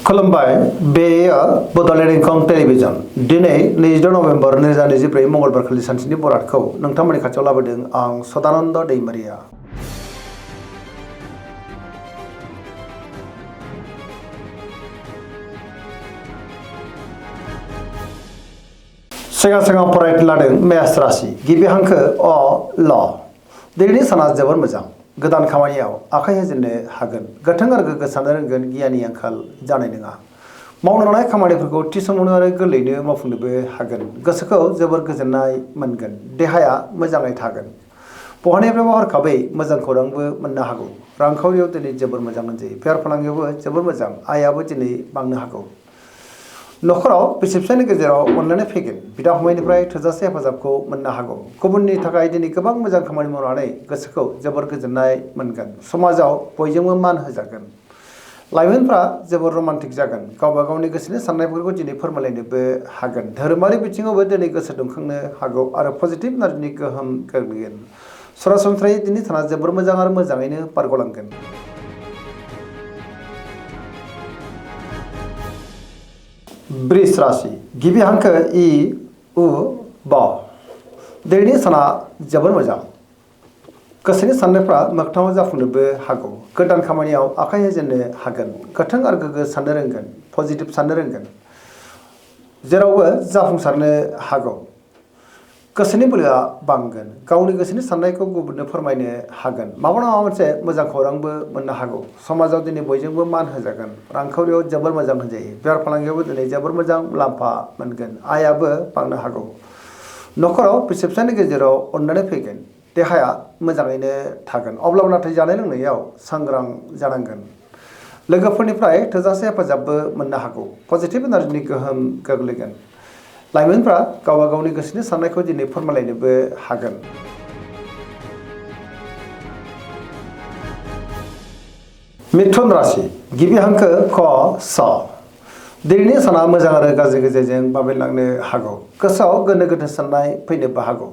खुलुमबाय बेयो बड'लेण्ड इंखं टेलिभिजन दिनै 22 नभेम्बर 2024 मंगलबार खालि सानसेनि बरादखौ नोंथांमोननि खाथियाव लाबोदों आं सदानन्द दैमारिया। सिगां फरायनो लादों मेष राशि गिबि हांखो अ ल दिनैनि साना जोबोर मोजां गोदान खामानियाव आखाइ होजेननो हागोन गोथों आरो गोग्गो साननो रोंगोन गियाननि आंखाल जानाय नङा मावनो लानाय खामानिफोरखौ थि समावनो आरो गोरलैयैनो मावफुंनोबो हागोन गोसोखौ जोबोर गोजोननाय मोनगोन देहाया मोजाङै थागोन बहानिफ्रायबा हरखाबै मोजां खौरांबो मोननो हागौ रांखावरियाव दिनै जोबोर मोजां होनजायो बेफार फालांगियावबो जोबोर मोजां आयाबो दिनै बांनो हागौ नखराव बिसि फिसायनि गेजेराव अनलायनाय फैगोन बिदा फंबायनिफ्राय थोजासे हेफाजाबखौ मोननो हागौ गुबुननि थाखाय दिनै गोबां मोजां खामानि मावनानै गोसोखौ जोबोर गोजोननाय मोनगोन समाजाव बयजोंबो मान होजागोन लाइमोनफ्रा जोबोर रमान्टिक जागोन गावबा गावनि गोसोनि साननायफोरखौ दिनै फोरमायलायनोबो हागोन धोरोमारि बिथिङावबो दिनै गोसो दुंखांनो हागौ आरो पजिटिभ एनार्जिनि गोहोम गोग्लैगोन सरासनस्रायै दिनै साना जोबोर मोजां आरो मोजाङैनो बारग'लांगोन। वृष राशि गिबि हांखो इ उ ब दिनैनि साना जोबोर मोजां गोसोनि साननायफ्रा मोगथाङाव जाफुंनोबो हागौ गोदान खामानियाव आखाइ होजेननो हागोन गोथों आरो गोग्गो साननो रोंगोन पजिटिभ साननो रोंगोन जेरावबो जाफुंसारनो हागौ गोसोनि बोलोआ बांगोन गावनि गोसोनि साननायखौ गुबुननो फोरमायनो हागोन माबा नङा मोनसे मोजां खौरांबो मोननो हागौ समाजाव दिनै बयजोंबो मान होजागोन रांखावरियाव जोबोर मोजां होनजायो बेफार फालांगियावबो दिनै जोबोर मोजां मुलाम्फा मोनगोन आयाबो बांनो हागौ नखराव बिसि फिसायनि गेजेराव अनलायनाय फैगोन देहाया मोजाङैनो थागोन अब्लाबो नाथाय जानाय लोंनायाव सांग्रां जानांगोन लोगोफोरनिफ्राय थोजासे हेफाजाबबो मोननो हागौ पजिटिभ एनार्जिनि गोहोम गोग्लैगोन लाइमोनफ्रा गावबा गावनि गोसोनि साननायखौ दिनै फोरमायलायनोबो हागोन। मिथुन राशि गिबि हांखो क स दिनैनि साना मोजां आरो गाज्रि गेजेरजों बाबेनलांनो हागौ गोसोआव गोनो गोथो साननाय फैनोबो हागौ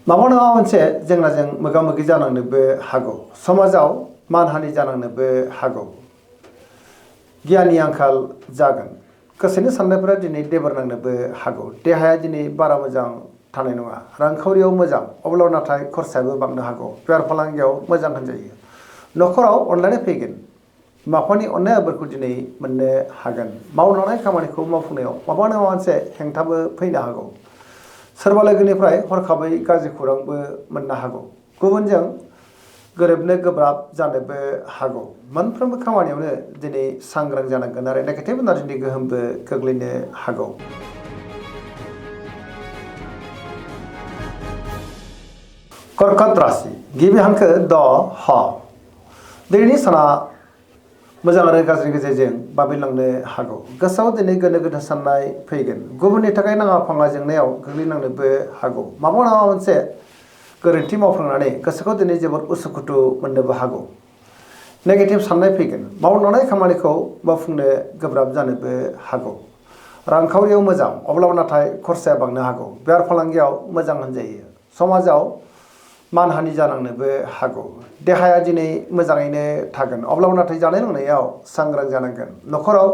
माबा नङा मोनसे जेंनाजों मोगा मोगि जानांनोबो हागौ समाजाव मानहानि जानांनोबो हागौ गियाननि आंखाल जागोन गोसोनि साननायफोरा दिनै देबार नांनोबो हागौ देहाया दिनै बारा मोजां थानाय नङा रांखावरियाव मोजां अब्लाबो नाथाय खरसायाबो बांनो हागौ बेफार फालांगियाव मोजां होनजायो नखराव अनलायनाय फैगोन बिमा बिफानि अननाय आबोरखौ दिनै मोननो हागोन मावनो लानाय खामानिखौ मावफुंनायाव माबा नङा मोनसे हेंथाबो फैनो हागौ सोरबा लोगोनिफ्राय हरखाबै गाज्रि खौरांबो मोननो हागौ गुबुनजों गोरोबनो गोब्राब जानोबो हागौ मोनफ्रोमबो खामानियावनो दिनै सांग्रां जानांगोन आरो नेगेटिभ एनार्जिनि गोहोमबो गोग्लैनो हागौ। कर्कट राशि गिबि हांखो द ह दिनैनि साना मोजां आरो गाज्रि गेजेरजों बाबेनलांनो हागौ गोसोआव दिनै गोनो गोथो साननाय फैगोन गुबुननि थाखाय नाङा फाङा जेंनायाव गोग्लैनांनोबो हागौ माबा नङा मोनसे गोरोन्थि मावफ्लांनानै गोसोखौ दिनै जोबोर उसुखुथु मोननोबो हागौ नेगेटिभ साननाय फैगोन मावनो लानाय खामानिखौ मावफुंनो गोब्राब जानोबो हागौ रांखावरियाव मोजां अब्लाबो नाथाय खरसाया बांनो हागौ बेफार फालांगियाव मोजां होनजायो समाजाव मानहानि जानांनोबो हागौ देहाया दिनै मोजाङैनो थागोन अब्लाबो नाथाय जानाय लोंनायाव सांग्रां जानांगोन नखराव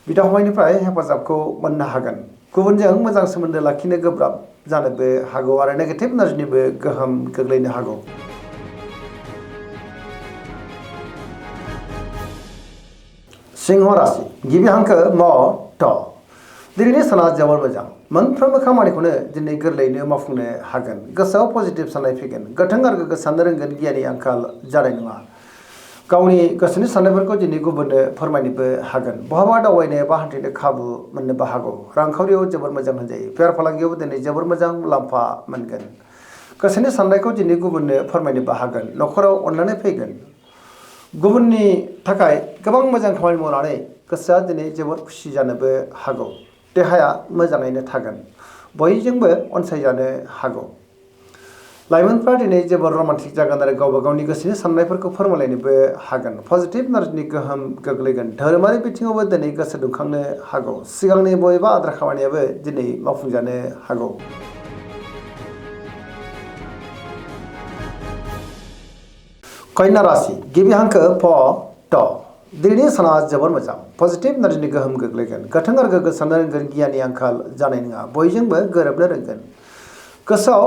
बिदा फंबायनिफ्राय हेफाजाबखौ मोननो हागोन गुबुनजों मोजां सोमोन्दो लाखिनो गोब्राब जानोबो हागौ आरो नेगेटिभ एनार्जिनिबो गोहोम गोग्लैनो हागौ। सिंह राशि गिबि हांखो म थ दिनैनि साना जोबोर मोजां मोनफ्रोमबो खामानिखौनो दिनै गोरलैयैनो मावफुंनो हागोन गोसोआव पजिटिभ साननाय फैगोन गोथों आरो गोग्गो साननो रोंगोन गियाननि आंखाल जानाय नङा गावनि गोसोनि साननायफोरखौ दिनै गुबुननो फोरमायनोबो हागोन बहाबा दावबायनो बा हान्थिनो खाबु मोननोबो हागौ रांखावरियाव जोबोर मोजां होनजायो बेफार फालांगियावबो दिनै जोबोर मोजां मुलाम्फा मोनगोन गोसोनि साननायखौ दिनै गुबुननो फोरमायनोबो हागोन नखराव अनलायनाय फैगोन गुबुननि थाखाय गोबां मोजां खामानि मावनानै गोसोआ दिनै जोबोर खुसि जानोबो हागौ देहाया मोजाङैनो थागोन बयजोंबो अनसायजानो हागौ लाइमोनफ्रा दिनै जोबोर रमान्टिक जागोन आरो गावबा गावनि गोसोनि साननायफोरखौ फोरमायलायनोबो हागोन पजिटिभ एनार्जिनि गोहोम गोग्लैगोन धोरोमारि बिथिङावबो दिनै गोसो दुंखांनो हागौ सिगांनि बबेबा आद्रा खामानियाबो दिनै मावफुंजानो हागौ। कन्या राशि गिबि हांखो फ ट दिनैनि साना जोबोर मोजां पजिटिभ एनार्जिनि गोहोम गोग्लैगोन गोथों आरो गोग्गो साननो रोंगोन गियाननि आंखाल जानाय नङा बयजोंबो गोरोबनो रोंगोन गोसोआव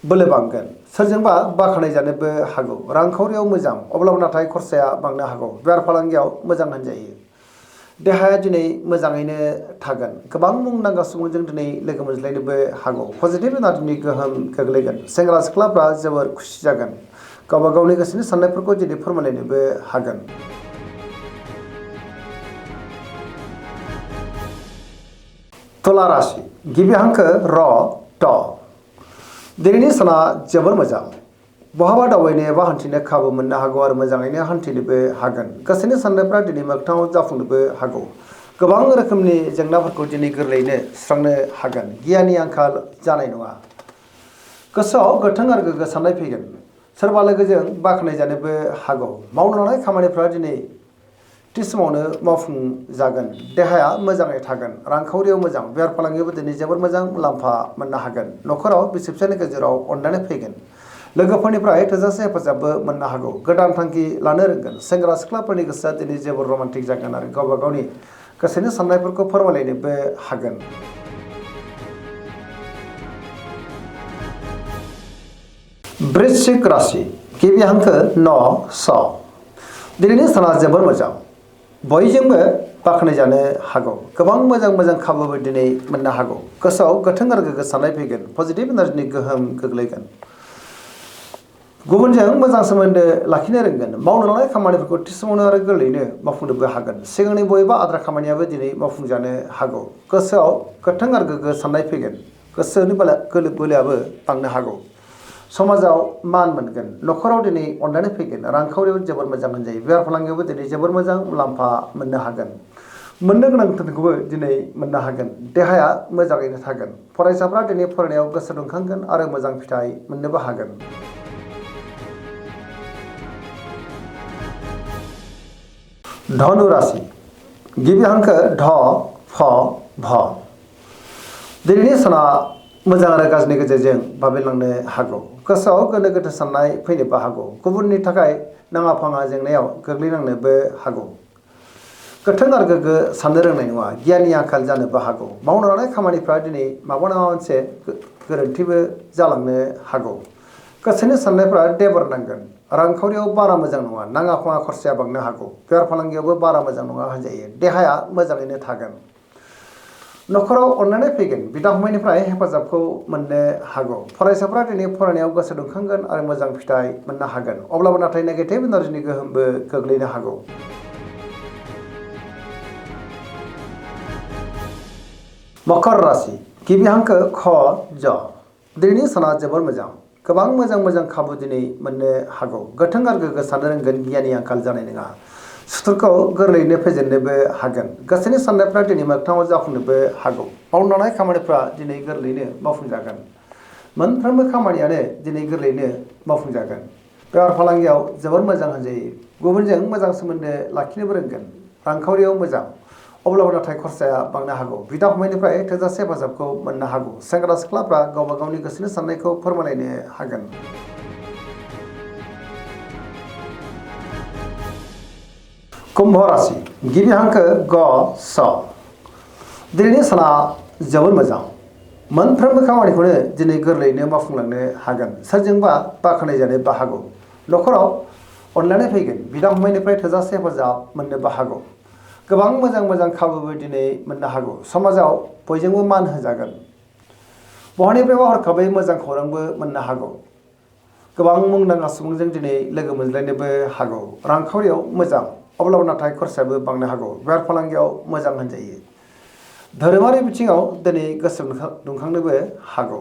बोलो बांगोन सोरजोंबा बाख्नाय जानोबो हागौ रांखावरियाव मोजां अब्लाबो नाथाय खरसाया बांनो हागौ बेफार फालांगियाव मोजां होनजायो देहाया दिनै मोजाङैनो थागोन गोबां मुंदांखा सुबुंजों दिनै लोगो मोनज्लायनोबो हागौ पजिटिभ एनार्जिनि गोहोम गोग्लैगोन सेंग्रा सिख्लाफ्रा जोबोर खुसि जागोन गावबा गावनि गोसोनि साननायफोरखौ दिनै फोरमायलायनोबो हागोन तुला राशि गिबि हांखो र ट दिनैनि साना जोबोर मोजां बहाबा दावबायनो एबा हान्थिनो खाबु मोननो हागौ आरो मोजाङैनो हान्थिनोबो हागोन गोसोनि साननायफ्रा दिनै मोगथाङाव जाफुंनोबो हागौ गोबां रोखोमनि जेंनाफोरखौ दिनै गोरलैयैनो सुस्रांनो हागोन गियाननि आंखाल जानाय नङा गोसोआव गोथों आरो गोग्गो साननाय फैगोन सोरबा लोगोजों बाख्नाय जानोबो हागौ मावनो लानाय खामानिफ्रा दिनै थि समावनो मावफुंजागोन देहाया मोजाङै थागोन रांखावरियाव मोजां बेफार फालांगियावबो दिनै जोबोर मोजां मुलाम्फा मोननो हागोन न'खराव बिसि फिसायनि गेजेराव अनलायनाय फैगोन लोगोफोरनिफ्राय थोजासे हेफाजाबबो मोननो हागौ गोदान थांखि लानो रोंगोन सेंग्रा सिख्लाफोरनि गोसोआ दिनै जोबोर रमान्टिक जागोन आरो गावबा गावनि गोसोनि साननायफोरखौ फोरमायलायनोबो हागोन वृश्चिक राशि गिबि हांखो न स दिनैनि साना जोबोर मोजां बयजोंबो बाख्नाय जानो हागौ गोबां मोजां खाबुबो दिनै मोननो हागौ गोसोआव गोथों आरो गोग्गो साननाय फैगोन पजिटिभ एनार्जिनि गोहोम गोग्लैगोन गुबुनजों मोजां सोमोन्दो लाखिनो रोंगोन मावनो लानाय खामानिफोरखौ थि समावनो आरो गोरलैयैनो मावफुंनोबो हागोन सिगांनि बबेबा आद्रा खामानियाबो दिनै मावफुंजानो हागौ गोसोआव गोथों आरो गोग्गो साननाय फैगोन गोसोनि गोलो बोलोआबो बांनो हागौ समाजाव मान मोनगोन न'खराव दिनै अनलायनाय फैगोन रांखावरियाव जोबोर मोजां होनजायो बेफार फालांगियावबो दिनै जोबोर मोजां मुलाम्फा मोननो हागोन मोननो गोनां धोनखौबो दिनै मोननो हागोन देहाया मोजाङैनो थागोन फरायसाफ्रा दिनै फरायनायाव गोसो दुंखांगोन आरो मोजां फिथाइ मोननोबो हागोन धनु राशि गिबि हांखो ध फ भ दिनैनि साना मोजां आरो गाज्रिनि गेजेरजों बाबेनलांनो हागौ गोसोआव गोनो गोथो साननाय फैनोबो हागौ गुबुननि थाखाय नाङा फाङा जेंनायाव गोग्लैनांनोबो हागौ गोथों आरो गोग्गो साननो रोंनाय नङा गियाननि आंखाल जानोबो हागौ मावनो लानाय खामानिफ्रा दिनै माबा नङा मोनसे गोरोन्थिबो जालांनो हागौ गोसोनि साननायफ्रा देबर नांगोन रांखावरियाव बारा मोजां नङा नाङा फाङा खरसाया बांनो हागौ बेफार फालांगियावबो बारा मोजां नङा होनजायो देहाया मोजाङैनो थागोन न'खराव अनलायनाय फैगोन बिदा फंबायनिफ्राय हेफाजाबखौ मोननो हागौ फरायसाफ्रा दिनै फरायनायाव गोसो दुंखांगोन आरो मोजां फिथाइ मोननो हागोन अब्लाबो नाथाय नेगेटिभ एनार्जिनि गोहोमबो गोग्लैनो हागौ मकर राशि गिबि हांखो ख ज दिनैनि साना जोबोर मोजां गोबां मोजां खाबु दिनै मोननो हागौ गोथों आरो गोग्गो साननो रोंगोन गियाननि आंखाल जानाय नङा सुथुरखौ गोरलैयैनो फेजेननोबो हागोन गोसोनि साननायफ्रा दिनै मोगथाङाव जाफुंनोबो हागौ मावनो लानाय खामानिफ्रा दिनै गोरलैयैनो मावफुंजागोन मोनफ्रोमबो खामानियानो दिनै गोरलैयैनो मावफुंजागोन बेफार फालांगियाव जोबोर मोजां होनजायो गुबुनजों मोजां सोमोन्दो लाखिनोबो रोंगोन रांखावरियाव मोजां अब्लाबो नाथाय खरसाया बांनो हागौ बिदा फंबायनिफ्राय थोजासे हेफाजाबखौ मोननो हागौ सेंग्रा सिख्लाफ्रा गावबा गावनि गोसोनि साननायखौ फोरमायलायनो हागोन कुम्भ राशि गिबि हांखो ग स दिनैनि साना जोबोर मोजां मोनफ्रोमबो खामानिखौनो दिनै गोरलैयैनो मावफुंलांनो हागोन सोरजोंबा बाख्नाय जानोबो हागौ न'खराव अनलायनाय फैगोन बिदा फंबायनिफ्राय थोजासे हेफाजाब मोननोबो हागौ गोबां मोजां खाबुबो दिनै मोननो हागौ समाजाव बयजोंबो मान होजागोन बहानिफ्रायबा हरखाबै मोजां खौरांबो मोननो हागौ गोबां मुंदांखा सुबुंजों दिनै लोगो मोनज्लायनोबो हागौ रांखावरियाव मोजां अब्लाबो नाथाय खरसायाबो बांनो हागौ बेफार फालांगियाव मोजां होनजायो धोरोमारि बिथिङाव दिनै गोसो दुंखांनोबो हागौ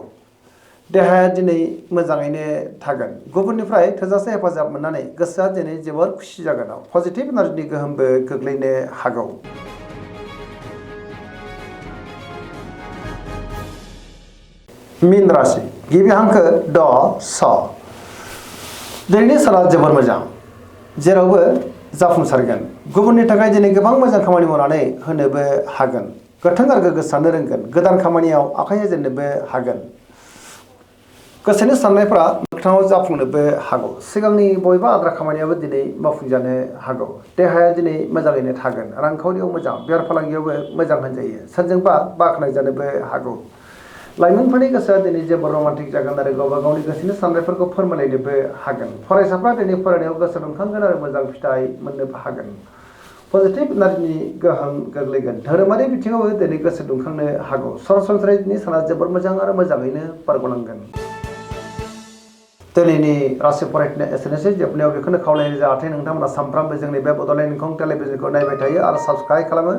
देहाया दिनै मोजाङैनो थागोन गुबुननिफ्राय थोजासे हेफाजाब मोननानै गोसोआ दिनै जोबोर खुसि जागोन पजिटिभ एनार्जिनि गोहोमबो गोग्लैनो हागौ मीन राशि गिबि हांखो ड स दिनैनि साना जोबोर मोजां जेरावबो जाफुंसारगोन गुबुननि थाखाय दिनै गोबां मोजां खामानि मावनानै होनोबो हागोन गोथों आरो गोग्गो साननो रोंगोन गोदान खामानियाव आखाइ होजेननोबो हागोन गोसोनि साननायफ्रा मोगथाङाव जाफुंनोबो हागौ सिगांनि बबेबा आद्रा खामानियाबो दिनै मावफुंजानो हागौ देहाया दिनै मोजाङैनो थागोन रांखावरियाव मोजां बेफार फालांगियावबो मोजां होनजायो सोरजोंबा बाख्नाय जानोबो हागौ लाइमोनफोरनि गोसोआ दिनै जेबो रमान्टिक जागोन आरो गावबा गावनि गोसोनि साननायफोरखौ फोरमायलायनोबो हागोन फरायसाफ्रा दिनै फरायनायाव गोसो दुंखांगोन आरो मोजां फिथाइ मोननोबो हागोन पजिटिभ एनार्जिनि गोहोम गोग्लैगोन धोरोमारि बिथिङावबो दिनै गोसो दुंखांनो हागौ सरासनस्रायै दिनै साना जोबोर मोजां आरो मोजाङैनो बारग'लांगोन दिनैनि राशि फरायनाया एसेनोसै जोबनायाव बेखौनो खावलायो जाहाथे नोंथांमोना सानफ्रामबो जोंनि बे बड'लेण्ड इंखं टेलिभिजनखौ नायबाय थायो आरो साबस्क्राइब खालामो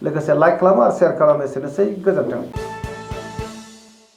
लोगोसे लाइक खालामो आरो शेयार खालामो एसेनोसै गोजोन्थों